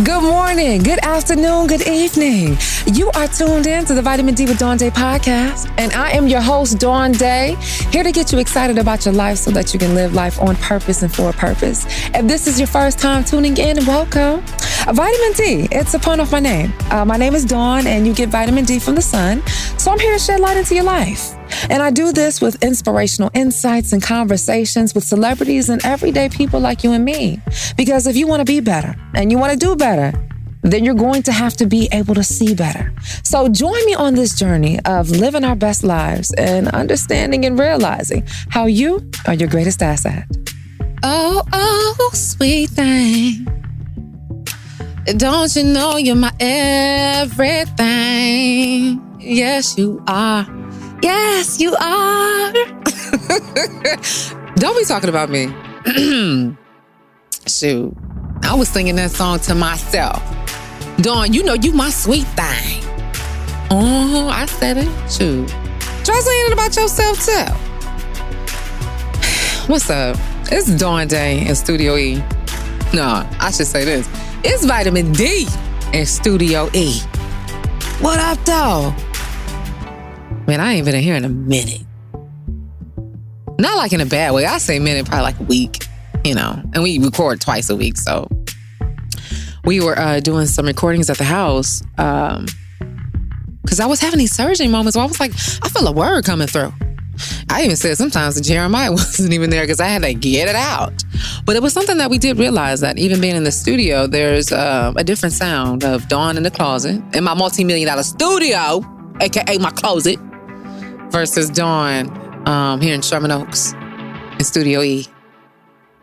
Good morning, good afternoon, good evening. You are tuned in to the Vitamin D with Dawn Dai podcast, and I am your host, Dawn Dai, here to get you excited about your life so that you can live life on purpose and for a purpose. If this is your first time tuning in, welcome. Vitamin D, it's a pun off my name. My name is Dawn, and you get vitamin D from the sun, so I'm here to shed light into your life. And I do this with inspirational insights and conversations with celebrities and everyday people like you and me. Because if you want to be better and you want to do better, then you're going to have to be able to see better. So join me on this journey of living our best lives and understanding and realizing how you are your greatest asset. Oh, sweet thing. Don't you know you're my everything? Yes, you are. Yes, you are. Don't be talking about me. Shoot. I was singing that song to myself. Dawn, you know you my sweet thing. Oh, I said it. Shoot. Try saying it about yourself too. What's up? It's Dawn Dai in Studio E. No, I should say this. It's Vitamin D in Studio E. What up, though? Man, I ain't been in here in a minute. Not like in a bad way. I say minute, probably like a week, and we record twice a week. So we were doing some recordings at the house because I was having these surging moments where I was like, I feel a word coming through. I even said sometimes that Jeremiah wasn't even there because I had to get it out. But it was something that we did realize that even being in the studio, there's a different sound of Dawn in the closet, in my multi-million-dollar studio, aka my closet, versus Dawn here in Sherman Oaks in Studio E.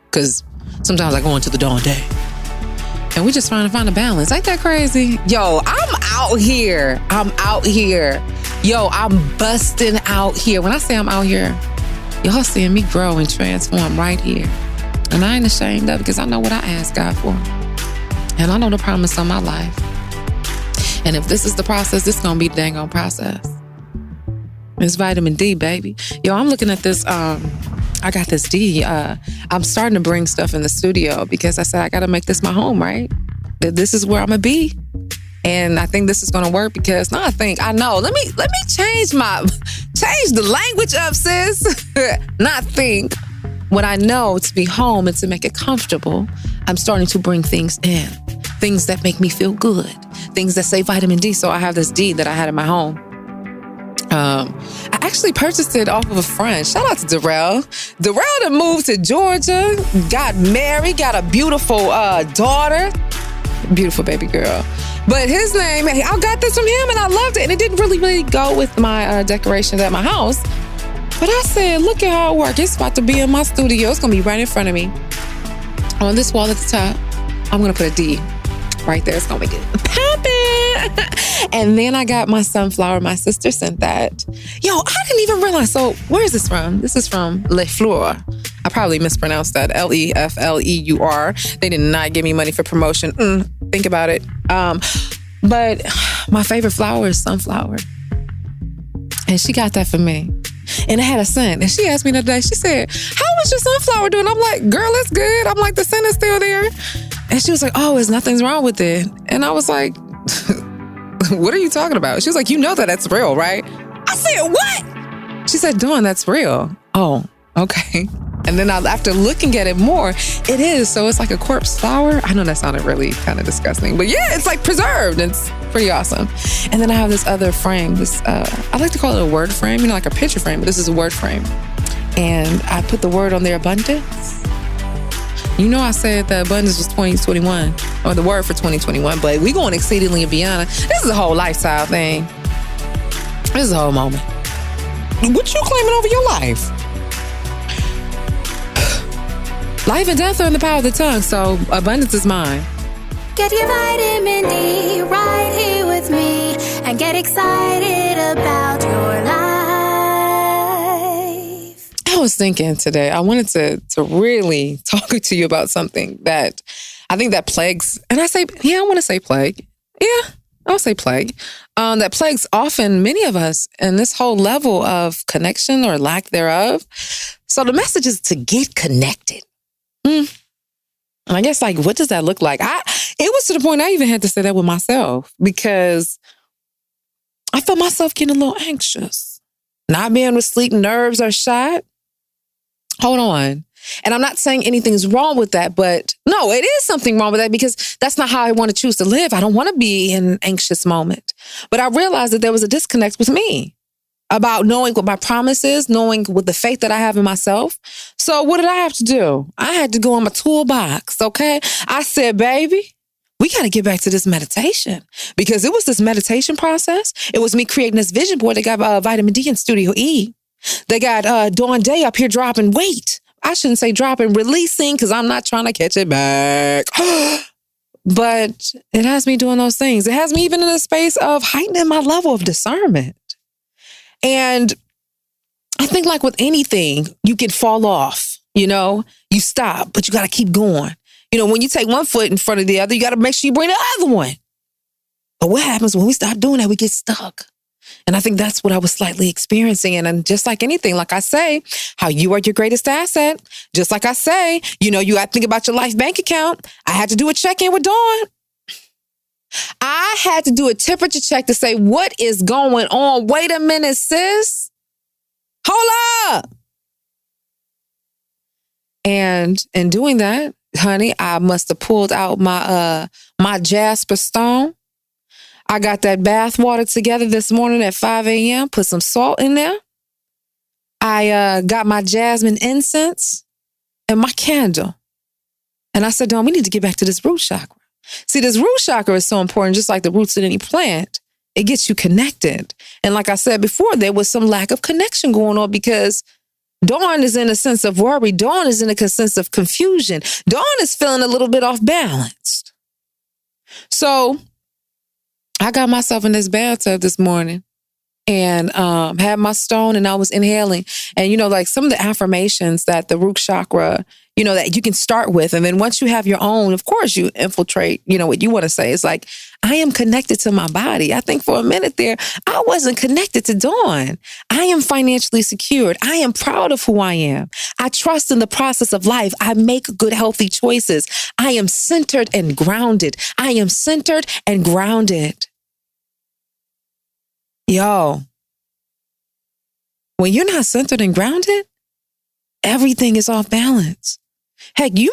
Because sometimes I go into the Dawn Dai. And we just trying to find a balance. Ain't that crazy? Yo, I'm out here. Yo, I'm busting out here. When I say I'm out here, y'all seeing me grow and transform right here. And I ain't ashamed of it because I know what I asked God for. And I know the promise on my life. And if this is the process, this is going to be the dang on process. It's vitamin D, baby. Yo, I'm looking at this. I got this D. I'm starting to bring stuff in the studio because I said I got to make this my home, right? This is where I'm going to be. And I think this is going to work because, I know. Let me change the language up, sis. Not think. What I know to be home and to make it comfortable, I'm starting to bring things in. Things that make me feel good. Things that say vitamin D. So I have this D that I had in my home. I actually purchased it off of a friend. Shout out to Darrell. Darrell that moved to Georgia, got married, got a beautiful daughter. Beautiful baby girl. But his name, I got this from him and I loved it. And it didn't really go with my decorations at my house. But I said, look at how it works. It's about to be in my studio. It's going to be right in front of me. On this wall at the top, I'm going to put a D right there. It's going to make it poppin'. And then I got my sunflower. My sister sent that. Yo, I didn't even realize. So where is this from? This is from 𝘍𝑓leur. I probably mispronounced that. 𝘍𝑒𝑓leur. They did not give me money for promotion. Think about it. But my favorite flower is sunflower. And she got that for me. And it had a scent. And she asked me the other day, she said, how was your sunflower doing? I'm like, girl, it's good. I'm like, the scent is still there. And she was like, oh, nothing's wrong with it. And I was like, what are you talking about? She was like, you know that's real, right? I said, what? She said, Dawn, that's real. Oh, okay. And then after looking at it more, it is. So it's like a corpse flower. I know that sounded really kind of disgusting, but yeah, it's like preserved. It's pretty awesome. And then I have this other frame. I like to call it a word frame, like a picture frame, but this is a word frame. And I put the word on there, abundance. You know I said that abundance was 2021, or the word for 2021, but we going exceedingly and beyond. This is a whole lifestyle thing. This is a whole moment. What you claiming over your life? Life and death are in the power of the tongue, so abundance is mine. Get your vitamin D right here with me and get excited about your life. I was thinking today, I wanted to really talk to you about something that I think that plagues, and I want to say plague. Yeah, I'll say plague. That plagues often many of us in this whole level of connection or lack thereof. So the message is to get connected. And I guess, what does that look like? It was was to the point I even had to say that with myself because I felt myself getting a little anxious. Not being able to sleep, nerves are shot. Hold on. And I'm not saying anything's wrong with that, but no, it is something wrong with that because that's not how I want to choose to live. I don't want to be in an anxious moment. But I realized that there was a disconnect with me about knowing what my promise is, knowing what the faith that I have in myself. So what did I have to do? I had to go on my toolbox, okay? I said, baby, we got to get back to this meditation because it was this meditation process. It was me creating this vision board. They got vitamin D in Studio E. They got Dawn Dai up here dropping weight. I shouldn't say dropping, releasing, because I'm not trying to catch it back. But it has me doing those things. It has me even in a space of heightening my level of discernment. And I think like with anything, you can fall off, you stop, but you got to keep going. When you take one foot in front of the other, you got to make sure you bring the other one. But what happens when we stop doing that? We get stuck. And I think that's what I was slightly experiencing. And just like anything, like I say, how you are your greatest asset. Just like I say, you got to think about your life bank account. I had to do a check-in with Dawn. I had to do a temperature check to say, what is going on? Wait a minute, sis. Hold up. And in doing that, honey, I must have pulled out my Jasper stone. I got that bath water together this morning at 5 a.m., put some salt in there. I got my jasmine incense and my candle. And I said, Dawn, we need to get back to this root chakra. See, this root chakra is so important, just like the roots in any plant. It gets you connected. And like I said before, there was some lack of connection going on because Dawn is in a sense of worry. Dawn is in a sense of confusion. Dawn is feeling a little bit off balanced. So I got myself in this bathtub this morning and had my stone and I was inhaling. And, like some of the affirmations that the root chakra, that you can start with. And then once you have your own, of course, you infiltrate, what you want to say. It's like, I am connected to my body. I think for a minute there, I wasn't connected to Dawn. I am financially secured. I am proud of who I am. I trust in the process of life. I make good, healthy choices. I am centered and grounded. I am centered and grounded. Yo, when you're not centered and grounded, everything is off balance. Heck, we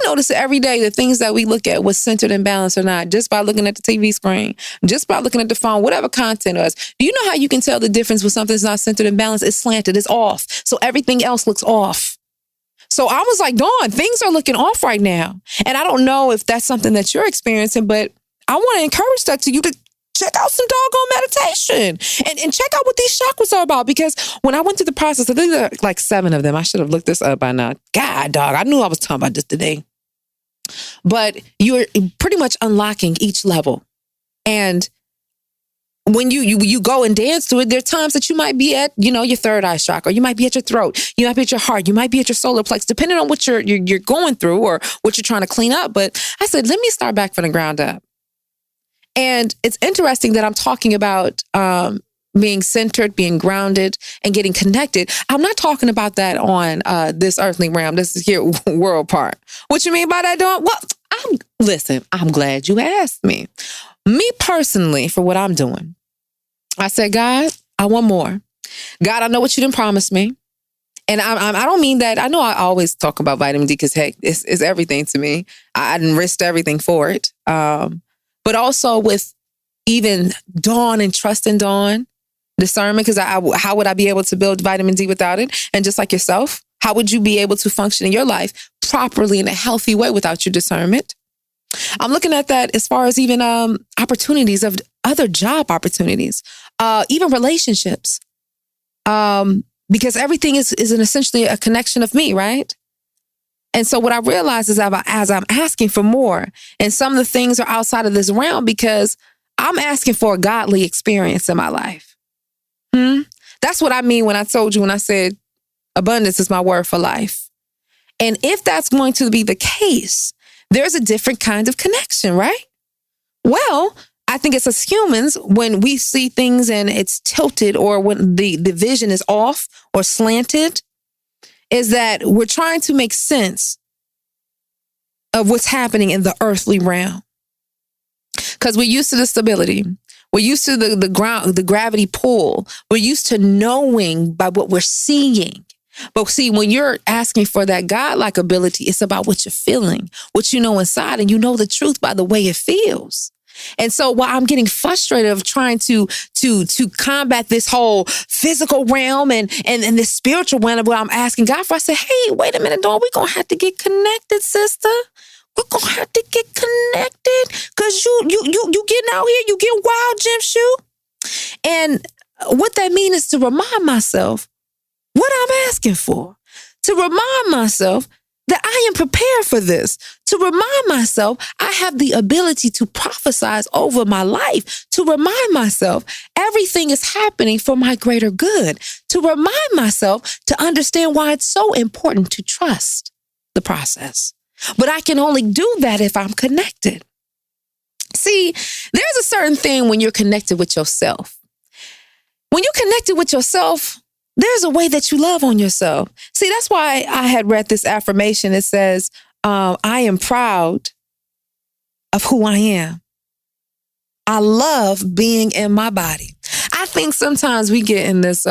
notice it every day, the things that we look at, what's centered and balanced or not, just by looking at the TV screen, just by looking at the phone, whatever content is. Do you know how you can tell the difference when something's not centered and balanced? It's slanted, it's off. So everything else looks off. So I was like, Dawn, things are looking off right now. And I don't know if that's something that you're experiencing, but I want to encourage that to you to check out some doggone meditation and check out what these chakras are about. Because when I went through the process, I think there are like 7 of them. I should have looked this up by now. God, dog, I knew I was talking about this today. But you're pretty much unlocking each level. And when you go and dance to it, there are times that you might be at, your third eye chakra, or you might be at your throat, you might be at your heart, you might be at your solar plex, depending on what you're going through or what you're trying to clean up. But I said, let me start back from the ground up. And it's interesting that I'm talking about being centered, being grounded, and getting connected. I'm not talking about that on this earthly realm. This is here world part. What you mean by that, Dawn? Well, I'm glad you asked me. Me personally, for what I'm doing, I said, God, I want more. God, I know what you didn't promise me. And I don't mean that. I know I always talk about vitamin D because, heck, it's everything to me. I didn't risk everything for it. But also with even Dawn and trust in Dawn, discernment, because how would I be able to build vitamin D without it? And just like yourself, how would you be able to function in your life properly in a healthy way without your discernment? I'm looking at that as far as even opportunities of other job opportunities, even relationships, because everything is essentially a connection of me, right? And so what I realized is as I'm asking for more, and some of the things are outside of this realm because I'm asking for a godly experience in my life. That's what I mean when I said abundance is my word for life. And if that's going to be the case, there's a different kind of connection, right? Well, I think it's as humans, when we see things and it's tilted or when the vision is off or slanted, is that we're trying to make sense of what's happening in the earthly realm. Because we're used to the stability. We're used to the gravity pull. We're used to knowing by what we're seeing. But see, when you're asking for that God-like ability, it's about what you're feeling, what you know inside, and you know the truth by the way it feels. And so while I'm getting frustrated of trying to combat this whole physical realm and this spiritual realm of what I'm asking God for, I said, hey, wait a minute, Dawn, we're going to have to get connected, sister. We're going to have to get connected because you getting out here, you getting wild, Jim Shoe. And what that means is to remind myself what I'm asking for, to remind myself that I am prepared for this, to remind myself I have the ability to prophesize over my life, to remind myself everything is happening for my greater good, to remind myself to understand why it's so important to trust the process. But I can only do that if I'm connected. See, there's a certain thing when you're connected with yourself. When you're connected with yourself, there's a way that you love on yourself. See, that's why I had read this affirmation. It says, I am proud of who I am. I love being in my body. I think sometimes we get in this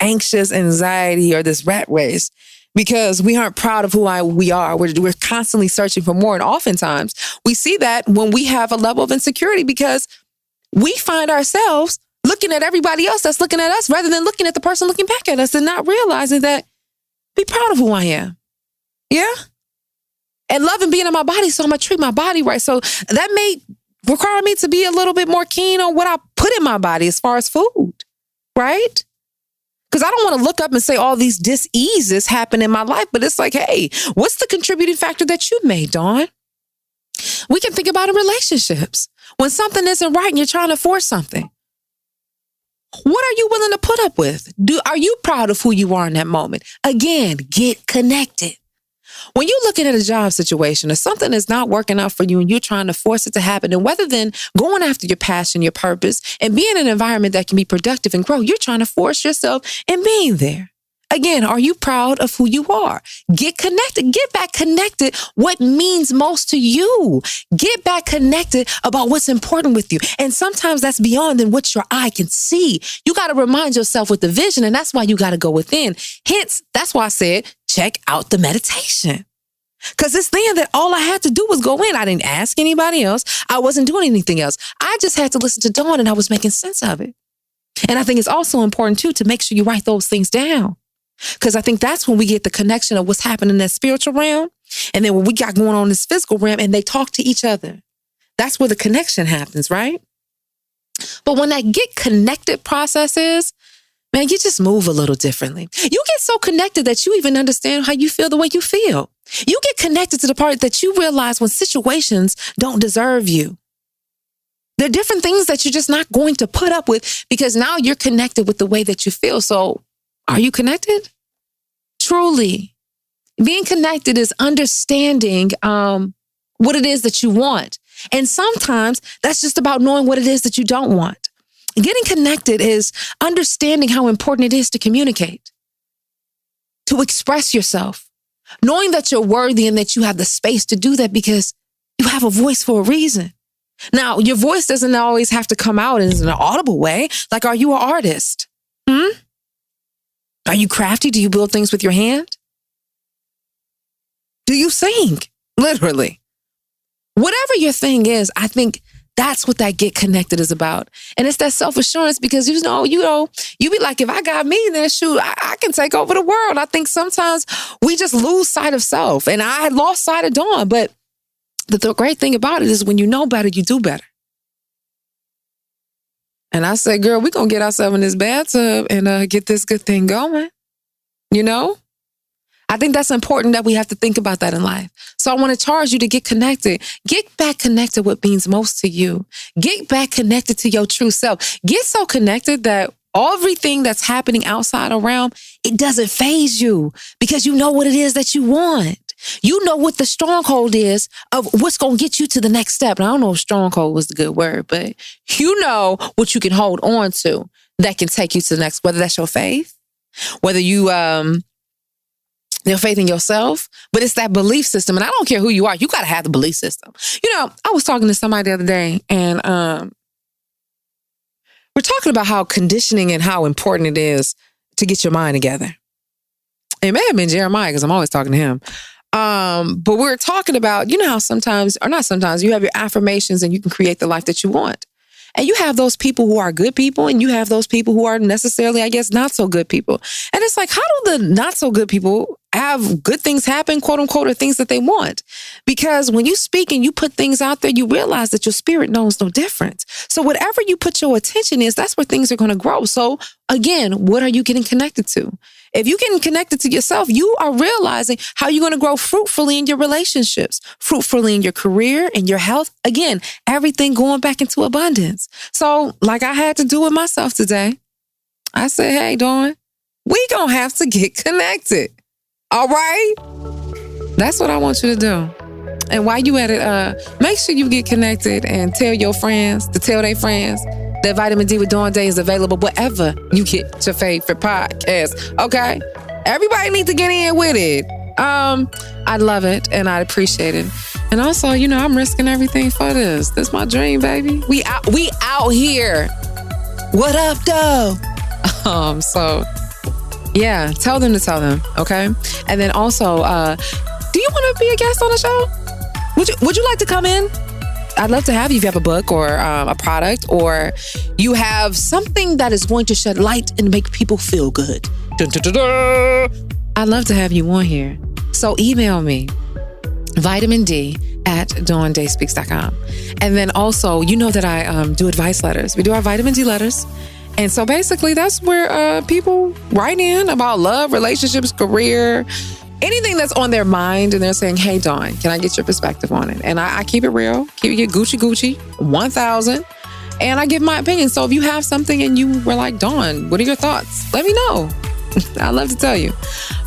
anxious anxiety or this rat race because we aren't proud of who we are. We're constantly searching for more. And oftentimes we see that when we have a level of insecurity because we find ourselves looking at everybody else that's looking at us rather than looking at the person looking back at us and not realizing that be proud of who I am. Yeah. And loving being in my body. So I'm going to treat my body right. So that may require me to be a little bit more keen on what I put in my body as far as food. Right. Because I don't want to look up and say all these dis-eases happen in my life. But it's like, hey, what's the contributing factor that you made, Dawn? We can think about in relationships. When something isn't right and you're trying to force something. What are you willing to put up with? Are you proud of who you are in that moment? Again, get connected. When you're looking at a job situation or something is not working out for you and you're trying to force it to happen, and rather than going after your passion, your purpose, and being in an environment that can be productive and grow, you're trying to force yourself in being there. Again, are you proud of who you are? Get connected. Get back connected. What means most to you? Get back connected about what's important with you. And sometimes that's beyond than what your eye can see. You got to remind yourself with the vision, and that's why you got to go within. Hence, that's why I said, check out the meditation. Because it's then that all I had to do was go in. I didn't ask anybody else. I wasn't doing anything else. I just had to listen to Dawn, and I was making sense of it. And I think it's also important, too, to make sure you write those things down. Because I think that's when we get the connection of what's happening in that spiritual realm. And then what we got going on in this physical realm, and they talk to each other. That's where the connection happens, right? But when that get connected process is, man, you just move a little differently. You get so connected that you even understand how you feel the way you feel. You get connected to the part that you realize when situations don't deserve you. There are different things that you're just not going to put up with because now you're connected with the way that you feel. So are you connected? Truly. Being connected is understanding what it is that you want. And sometimes that's just about knowing what it is that you don't want. Getting connected is understanding how important it is to communicate, to express yourself, knowing that you're worthy and that you have the space to do that because you have a voice for a reason. Now, your voice doesn't always have to come out in an audible way. Like, are you an artist? Are you crafty? Do you build things with your hand? Do you sing? Literally. Whatever your thing is, I think that's what that get connected is about. And it's that self-assurance because, you be like, if I got me, then shoot, I can take over the world. I think sometimes we just lose sight of self. And I had lost sight of Dawn. But the great thing about it is when you know better, you do better. And I said, girl, we're going to get ourselves in this bathtub and get this good thing going. You know? I think that's important that we have to think about that in life. So I want to charge you to get connected. Get back connected what means most to you. Get back connected to your true self. Get so connected that everything that's happening outside around, it doesn't faze you because you know what it is that you want. You know what the stronghold is of what's going to get you to the next step. And I don't know if stronghold was the good word, but you know what you can hold on to that can take you to the next, whether that's your faith, whether you Your faith in yourself, but it's that belief system. And I don't care who you are. You got to have the belief system. You know, I was talking to somebody the other day, and we're talking about how conditioning and how important it is to get your mind together. It may have been Jeremiah, because I'm always talking to him. But we're talking about, you know how sometimes, or not sometimes, you have your affirmations and you can create the life that you want. And you have those people who are good people, and you have those people who are necessarily, I guess, not so good people. And it's like, how do the not so good people have good things happen, quote unquote, or things that they want? Because when you speak and you put things out there, you realize that your spirit knows no difference. So whatever you put your attention is, that's where things are going to grow. So again, what are you getting connected to? If you're getting connected to yourself, you are realizing how you're going to grow fruitfully in your relationships, fruitfully in your career and your health. Again, everything going back into abundance. So like I had to do with myself today, I said, hey, Dawn, we going to have to get connected. All right? That's what I want you to do. And while you at it, make sure you get connected and tell your friends to tell their friends that Vitamin D with Dawn Day is available wherever you get your favorite podcast. Okay? Everybody needs to get in with it. I love it and I appreciate it. And also, you know, I'm risking everything for this. This is my dream, baby. We out here. What up, though? So yeah, tell them to tell them, okay? And then also, do you want to be a guest on the show? Would you like to come in? I'd love to have you if you have a book or a product, or you have something that is going to shed light and make people feel good. Dun, dun, dun, dun. I'd love to have you on here. So email me, VitaminD@DawnDaiSpeaks.com. And then also, you know that I do advice letters. We do our Vitamin D letters. And so basically that's where people write in about love, relationships, career, anything that's on their mind, and they're saying, hey, Dawn, can I get your perspective on it? And I keep it real, keep it Gucci, 1,000. And I give my opinion. So if you have something and you were like, Dawn, what are your thoughts? Let me know. I'd love to tell you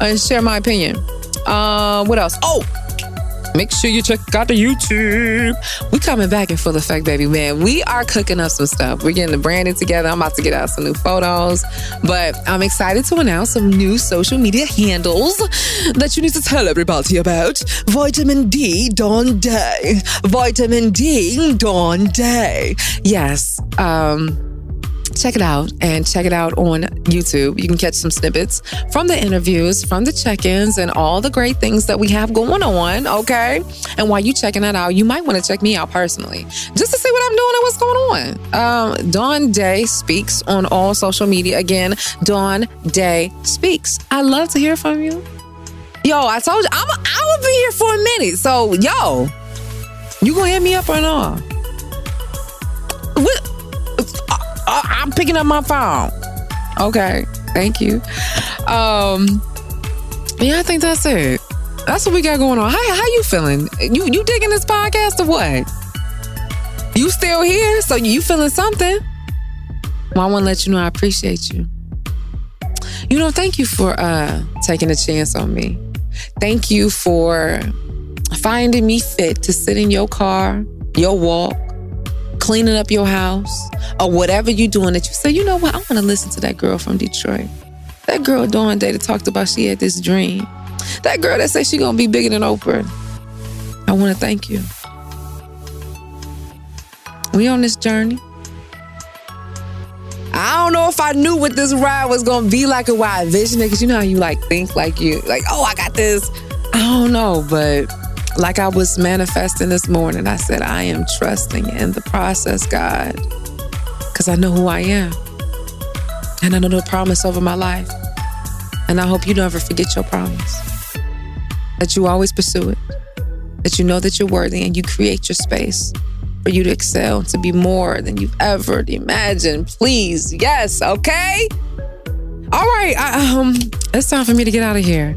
and share my opinion. What else? Oh, make sure you check out the YouTube. We coming back in full effect, baby, man. We are cooking up some stuff. We're getting the branding together. I'm about to get out some new photos. But I'm excited to announce some new social media handles that you need to tell everybody about. VitaminDDawnDai. VitaminDDawnDai. Yes. Check it out, and check it out on YouTube. You can catch some snippets from the interviews, from the check-ins, and all the great things that we have going on, okay? And while you checking that out, you might want to check me out personally, just to see what I'm doing and what's going on. Dawn Dai Speaks on all social media. Again, Dawn Dai Speaks. I love to hear from you. Yo, I told you, I will be here for a minute. So, yo, you gonna hit me up or not? I'm picking up my phone. Okay, thank you. Yeah, I think that's it. That's what we got going on. How you feeling? You digging this podcast or what? You still here? So you feeling something? Well, I want to let you know I appreciate you. You know, thank you for taking a chance on me. Thank you for finding me fit to sit in your car, your walk, cleaning up your house, or whatever you're doing that you say, you know what, I want to listen to that girl from Detroit. That girl Dawn Dai that talked about she had this dream. That girl that said she gonna be bigger than Oprah. I want to thank you. We on this journey. I don't know if I knew what this ride was gonna be like or why I envisioned it, because you know how you think like you, like, oh, I got this. I don't know, but like I was manifesting this morning, I said, I am trusting in the process, God, because I know who I am. And I know the promise over my life. And I hope you never forget your promise. That you always pursue it. That you know that you're worthy and you create your space for you to excel, to be more than you've ever imagined. Please, yes, okay? All right, it's time for me to get out of here.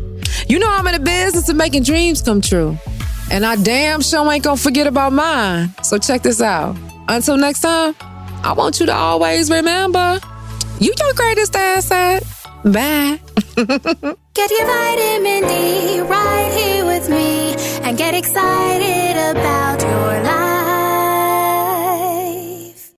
You know I'm in the business of making dreams come true. And I damn sure ain't gonna forget about mine. So check this out. Until next time, I want you to always remember, you your greatest asset. Bye. Get your vitamin D right here with me and get excited about your life.